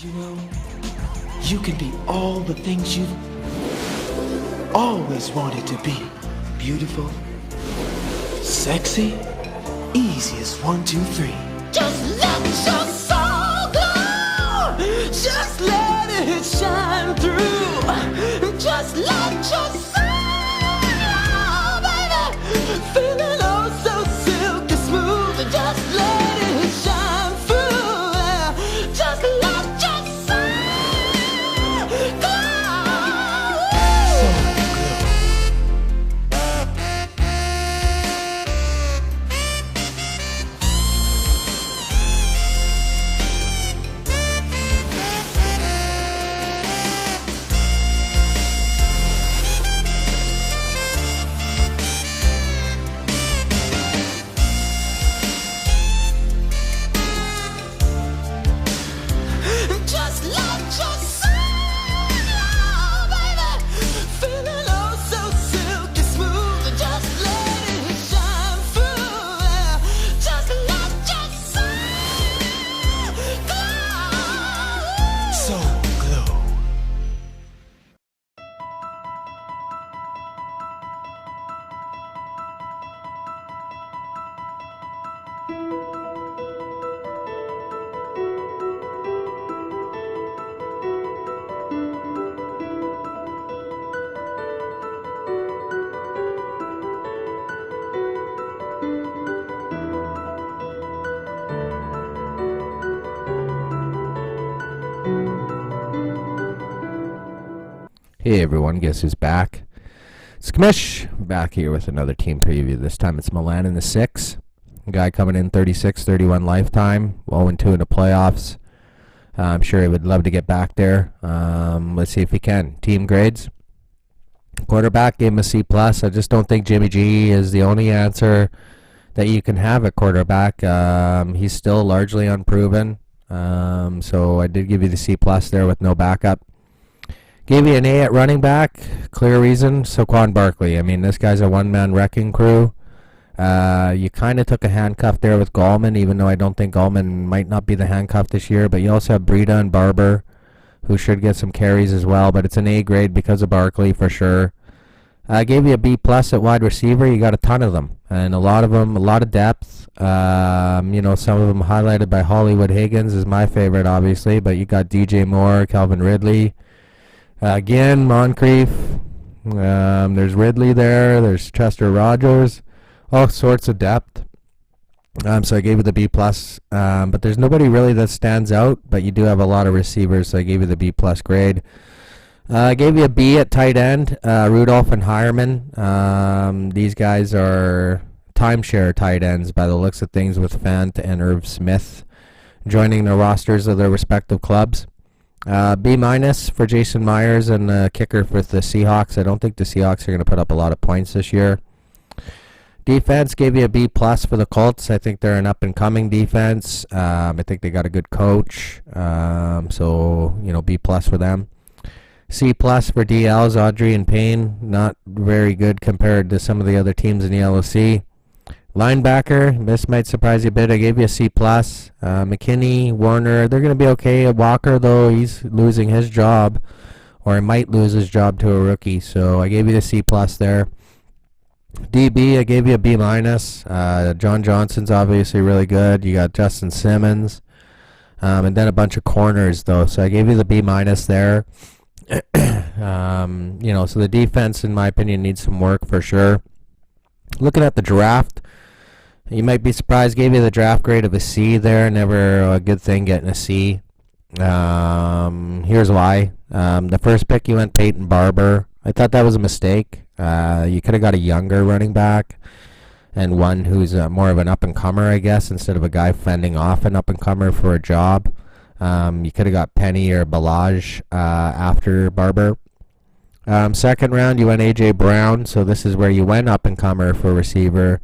You know, you can be all the things you've always wanted to be. Beautiful, sexy, easy as 1, 2, 3. Just let your soul glow. Just let it shine through. Just let your soul glow, baby. Feeling oh so silky smooth. Just let it shine through. Just let your soul glow. Just let your soul glow, baby. Feeling oh so silky smooth. Just let it shine through. Just let your soul glow. Soul Glow. Hey everyone, guess who's back? It's Kamish, back here with another team preview. This time it's Milan in the 6. Guy coming in 36-31 lifetime, 0-2 in the playoffs. I'm sure he would love to get back there. Let's see if he can. Team grades. Quarterback, gave him a C+. I just don't think Jimmy G is the only answer that you can have at quarterback. He's still largely unproven. So I did give you the C+ there with no backup. Gave you an A at running back. Clear reason, Saquon Barkley. I mean, this guy's a one-man wrecking crew. You kind of took a handcuff there with Gallman, even though I don't think Gallman might not be the handcuff this year. But you also have Breida and Barber, who should get some carries as well. But it's an A grade because of Barkley for sure. I gave you a B+ at wide receiver. You got a ton of them, and a lot of them, a lot of depth. Some of them highlighted by Hollywood Higgins is my favorite, obviously. But you got DJ Moore, Calvin Ridley. Again, Moncrief. There's Ridley there. There's Chester Rogers. All sorts of depth. So I gave you the B+. But there's nobody really that stands out. But you do have a lot of receivers, so I gave you the B+ grade. I gave you a B at tight end. Rudolph and Hireman. These guys are timeshare tight ends by the looks of things, with Fant and Irv Smith joining the rosters of their respective clubs. B- for Jason Myers and kicker for the Seahawks. I don't think the Seahawks are going to put up a lot of points this year. Defense, gave you a B+ for the Colts. I think they're an up-and-coming defense. I think they got a good coach. B+ for them. C+ for DLs, Audrey and Payne. Not very good compared to some of the other teams in the LOC. Linebacker, this might surprise you a bit. I gave you a C+. McKinney, Warner, they're going to be okay. Walker, though, he's losing his job, or he might lose his job to a rookie. So I gave you the C+ there. DB, I gave you a B-. John Johnson's obviously really good. You got Justin Simmons, and then a bunch of corners, though. So I gave you the B- there. So the defense, in my opinion, needs some work for sure. Looking at the draft, you might be surprised. Gave you the draft grade of a C there. Never a good thing getting a C. Here's why. The first pick, you went Peyton Barber. I thought that was a mistake. You could have got a younger running back and one who's more of an up-and-comer, I guess, instead of a guy fending off an up-and-comer for a job. You could have got Penny or Balaj after Barber. Second round, you went A.J. Brown, so this is where you went up-and-comer for receiver.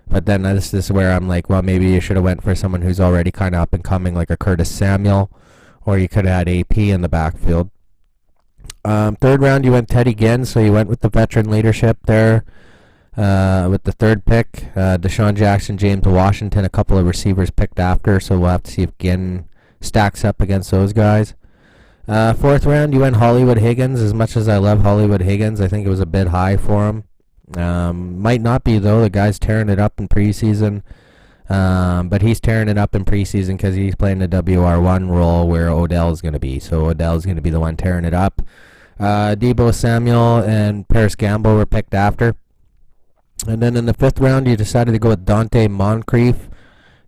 But then this is where I'm like, well, maybe you should have went for someone who's already kind of up-and-coming, like a Curtis Samuel, or you could have had AP in the backfield. Third round, you went Teddy Ginn, so you went with the veteran leadership there. With the third pick, Deshaun Jackson, James Washington, a couple of receivers picked after, so we'll have to see if Ginn stacks up against those guys. Fourth round, you went Hollywood Higgins. As much as I love Hollywood Higgins, I think it was a bit high for him. Might not be, though. The guy's tearing it up in preseason. But he's tearing it up in preseason because he's playing the WR1 role where Odell's going to be. So Odell's going to be the one tearing it up. Deebo Samuel and Paris Gamble were picked after. And then in the fifth round, you decided to go with Dante Moncrief.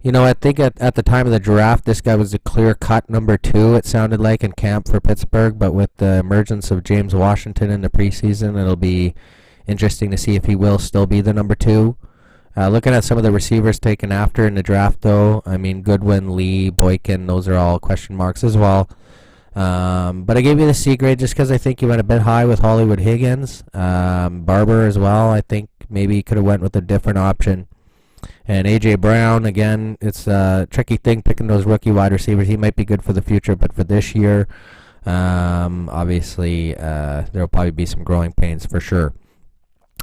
You know, I think at the time of the draft, this guy was a clear-cut number 2, it sounded like, in camp for Pittsburgh. But with the emergence of James Washington in the preseason, it'll be interesting to see if he will still be the number 2. Looking at some of the receivers taken after in the draft, though, I mean, Goodwin, Lee, Boykin, those are all question marks as well. But I gave you the C grade just because I think you went a bit high with Hollywood Higgins. Barber as well, I think maybe you could have went with a different option. And A.J. Brown, again, it's a tricky thing picking those rookie wide receivers. He might be good for the future, but for this year, obviously, there will probably be some growing pains for sure.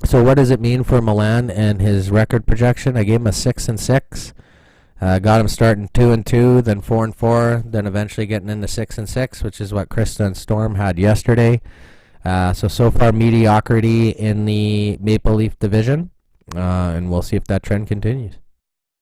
So what does it mean for Milan and his record projection? I gave him a 6-6. Got him starting 2-2, then 4-4, then eventually getting into 6-6, which is what Krista and Storm had yesterday. So far mediocrity in the Maple Leaf division, and we'll see if that trend continues.